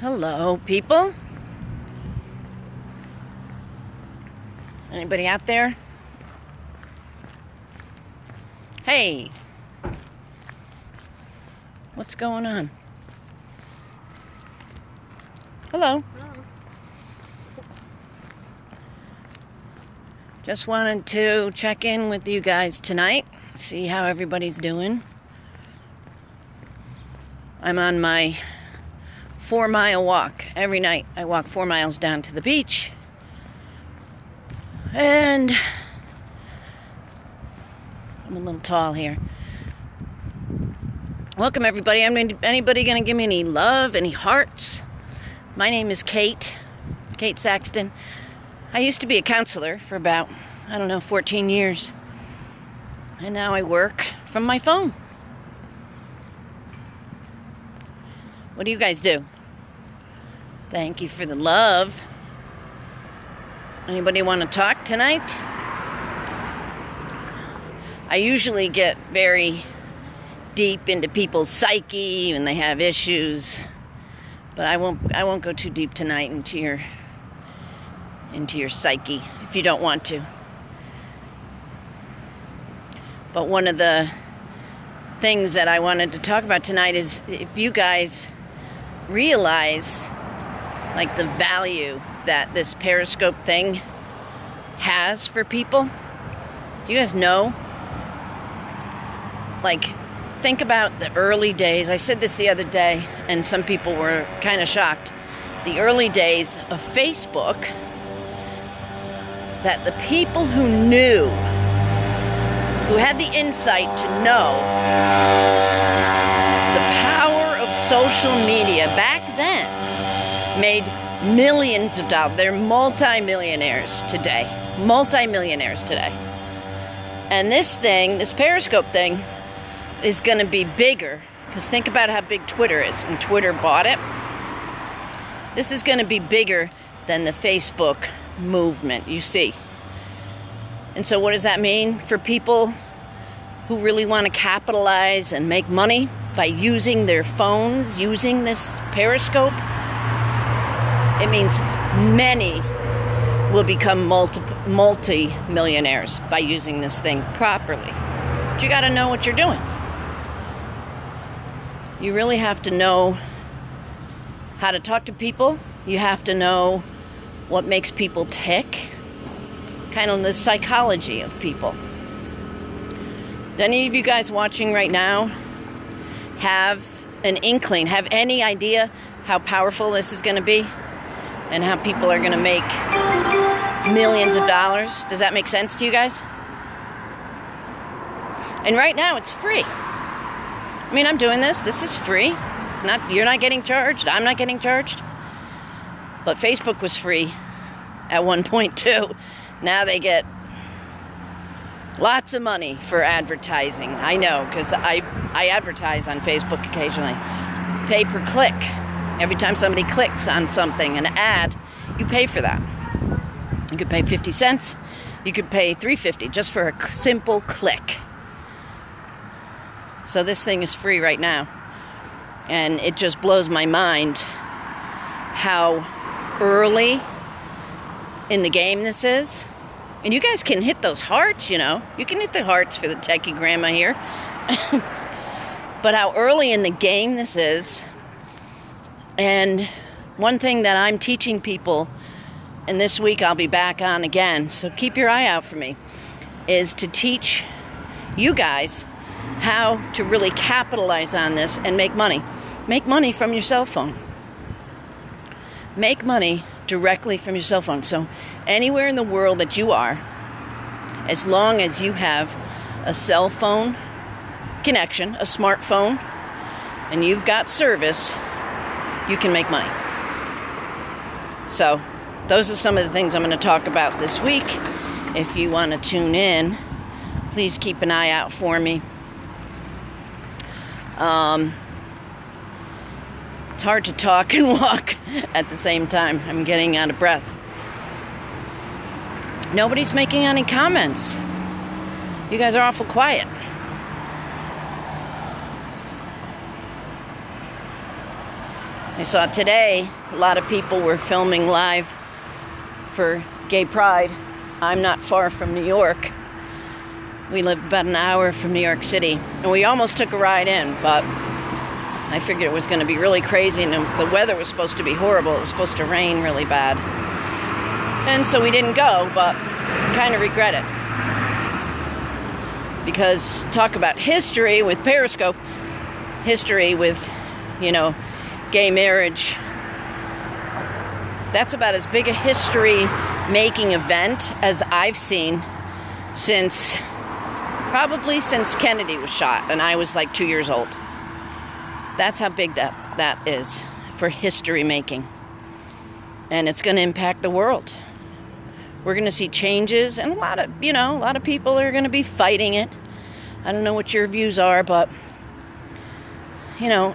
Hello, people. Anybody out there? Hey. What's going on? Hello. Just wanted to check in with you guys tonight, see how everybody's doing. I'm on my 4-mile walk every night. I walk 4 miles down to the beach. And I'm a little tall here. Welcome, everybody. Anybody going to give me any love, any hearts? My name is Kate Saxton. I used to be a counselor for about, 14 years. And now I work from my phone. What do you guys do? Thank you for the love. Anybody want to talk tonight? I usually get very deep into people's psyche when they have issues, but I won't go too deep tonight into your psyche if you don't want to. But one of the things that I wanted to talk about tonight is if you guys realize like the value that this Periscope thing has for people. Do you guys know? Like, think about the early days. I said this the other day, and some people were kind of shocked. The early days of Facebook, that the people who knew, who had the insight to know the power of social media back then, made millions of dollars. They're multi-millionaires today. And this Periscope thing, is going to be bigger. Because think about how big Twitter is. And Twitter bought it. This is going to be bigger than the Facebook movement, you see. And so what does that mean for people who really want to capitalize and make money by using their phones, using this Periscope? It means many will become multi-millionaires by using this thing properly. But you got to know what you're doing. You really have to know how to talk to people. You have to know what makes people tick. Kind of the psychology of people. Do any of you guys watching right now have an inkling, have any idea how powerful this is going to be? And how people are going to make millions of dollars? Does that make sense to you guys? And right now it's free. I mean, I'm doing this. This is free. It's not. You're not getting charged. I'm not getting charged. But Facebook was free at one point too. Now they get lots of money for advertising. I know, because I advertise on Facebook occasionally. Pay per click. Every time somebody clicks on something, an ad, you pay for that. You could pay 50 cents. You could pay $3.50 just for a simple click. So this thing is free right now. And it just blows my mind how early in the game this is. And you guys can hit those hearts, you know. You can hit the hearts for the techie grandma here. But how early in the game this is. And one thing that I'm teaching people, and this week I'll be back on again, so keep your eye out for me, is to teach you guys how to really capitalize on this and make money. Make money from your cell phone. Make money directly from your cell phone. So anywhere in the world that you are, as long as you have a cell phone connection, a smartphone, and you've got service, you can make money. So, those are some of the things I'm going to talk about this week. If you want to tune in, please keep an eye out for me. It's hard to talk and walk at the same time. I'm getting out of breath. Nobody's making any comments. You guys are awful quiet. I saw today a lot of people were filming live for Gay Pride. I'm not far from New York. We live about an hour from New York City, and we almost took a ride in, but I figured it was going to be really crazy, and the weather was supposed to be horrible. It was supposed to rain really bad. And so we didn't go, but kind of regret it. Because talk about history with Periscope, history with, gay marriage. That's about as big a history-making event as I've seen probably since Kennedy was shot, and I was like 2 years old. That's how big that is for history making. And it's going to impact the world. We're going to see changes, and a lot of people are going to be fighting it. I don't know what your views are, but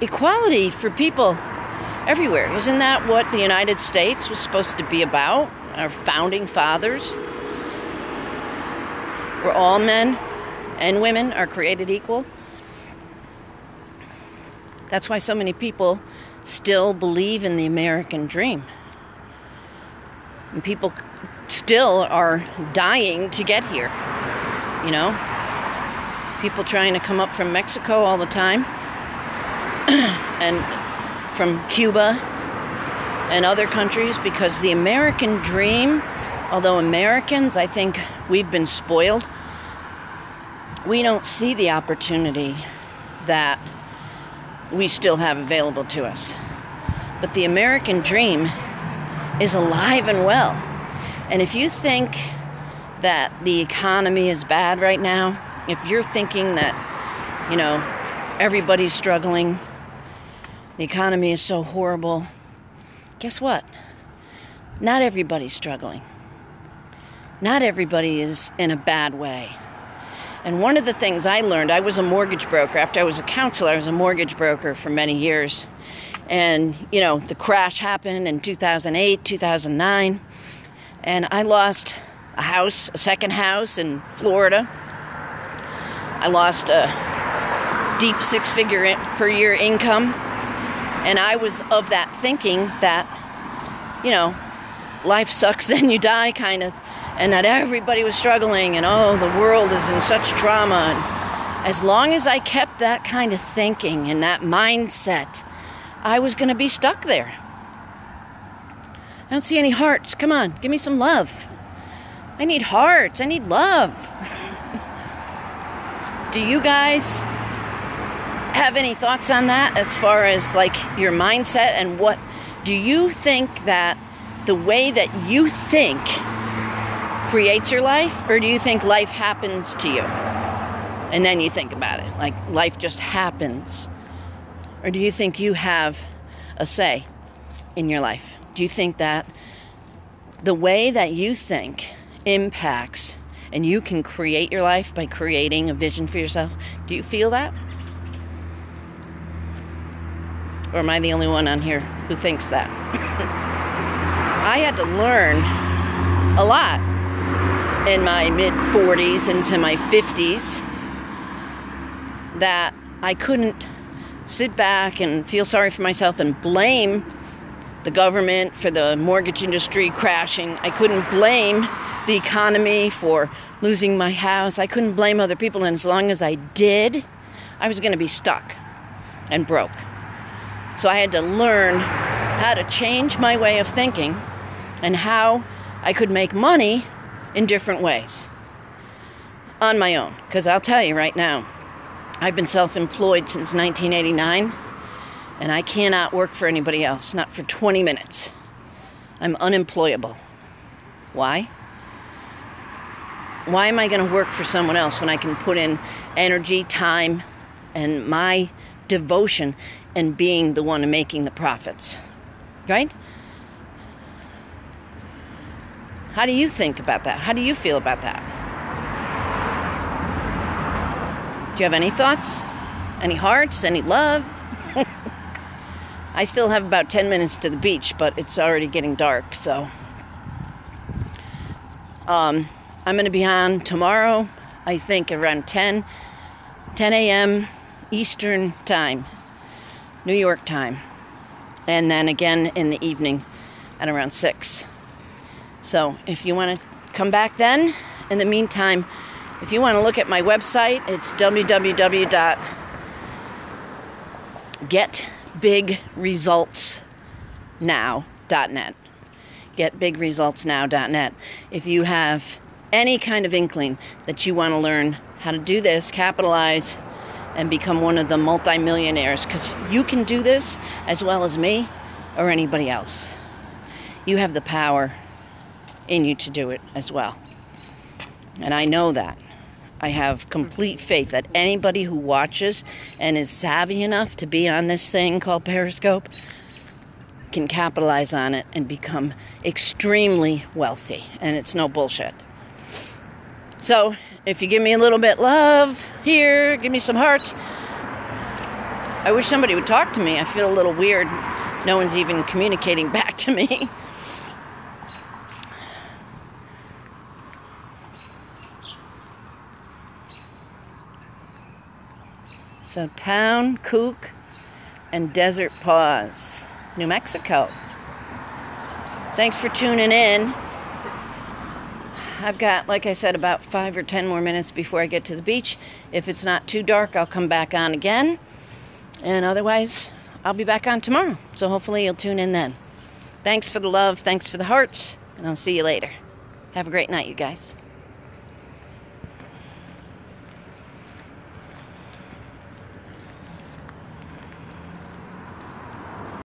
equality for people everywhere. Isn't that what the United States was supposed to be about? Our founding fathers, where all men and women are created equal. That's why so many people still believe in the American dream. And people still are dying to get here. People trying to come up from Mexico all the time, and from Cuba and other countries, because the American dream, although Americans, I think we've been spoiled, we don't see the opportunity that we still have available to us. But the American dream is alive and well. And if you think that the economy is bad right now, if you're thinking that, everybody's struggling, the economy is so horrible, guess what? Not everybody's struggling. Not everybody is in a bad way. And one of the things I learned, I was a mortgage broker. After I was a counselor, I was a mortgage broker for many years. And, the crash happened in 2008, 2009. And I lost a second house in Florida. I lost a deep 6-figure per year income. And I was of that thinking that, life sucks, then you die kind of. And that everybody was struggling, and the world is in such drama. And as long as I kept that kind of thinking and that mindset, I was going to be stuck there. I don't see any hearts. Come on, give me some love. I need hearts. I need love. Do you guys have any thoughts on that as far as your mindset, and what do you think that the way that you think creates your life, or do you think life happens to you and then you think about it, like life just happens? Or do you think you have a say in your life? Do you think that the way that you think impacts, and you can create your life by creating a vision for yourself? Do you feel that? Or am I the only one on here who thinks that? I had to learn a lot in my mid-40s into my 50s that I couldn't sit back and feel sorry for myself and blame the government for the mortgage industry crashing. I couldn't blame the economy for losing my house. I couldn't blame other people, and as long as I did, I was going to be stuck and broke. So I had to learn how to change my way of thinking and how I could make money in different ways on my own. Because I'll tell you right now, I've been self-employed since 1989, and I cannot work for anybody else, not for 20 minutes. I'm unemployable. Why? Why am I going to work for someone else when I can put in energy, time, and my devotion and being the one making the profits? Right? How do you think about that? How do you feel about that? Do you have any thoughts? Any hearts? Any love? I still have about 10 minutes to the beach, but it's already getting dark, so I'm going to be on tomorrow, I think around 10 a.m. Eastern time, New York time. and then again in the evening at around 6. So if you want to come back then, in the meantime, if you want to look at my website, it's www.getbigresultsnow.net. Getbigresultsnow.net. If you have any kind of inkling that you want to learn how to do this, capitalize, and become one of the multimillionaires, because you can do this as well as me or anybody else. You have the power in you to do it as well. And I know that. I have complete faith that anybody who watches and is savvy enough to be on this thing called Periscope can capitalize on it and become extremely wealthy. And it's no bullshit. So, if you give me a little bit love here, give me some hearts. I wish somebody would talk to me. I feel a little weird. No one's even communicating back to me. So, Town, Kook, and Desert Paws, New Mexico. Thanks for tuning in. I've got, like I said, about 5 or 10 more minutes before I get to the beach. If it's not too dark, I'll come back on again. And otherwise, I'll be back on tomorrow. So hopefully you'll tune in then. Thanks for the love. Thanks for the hearts. And I'll see you later. Have a great night, you guys.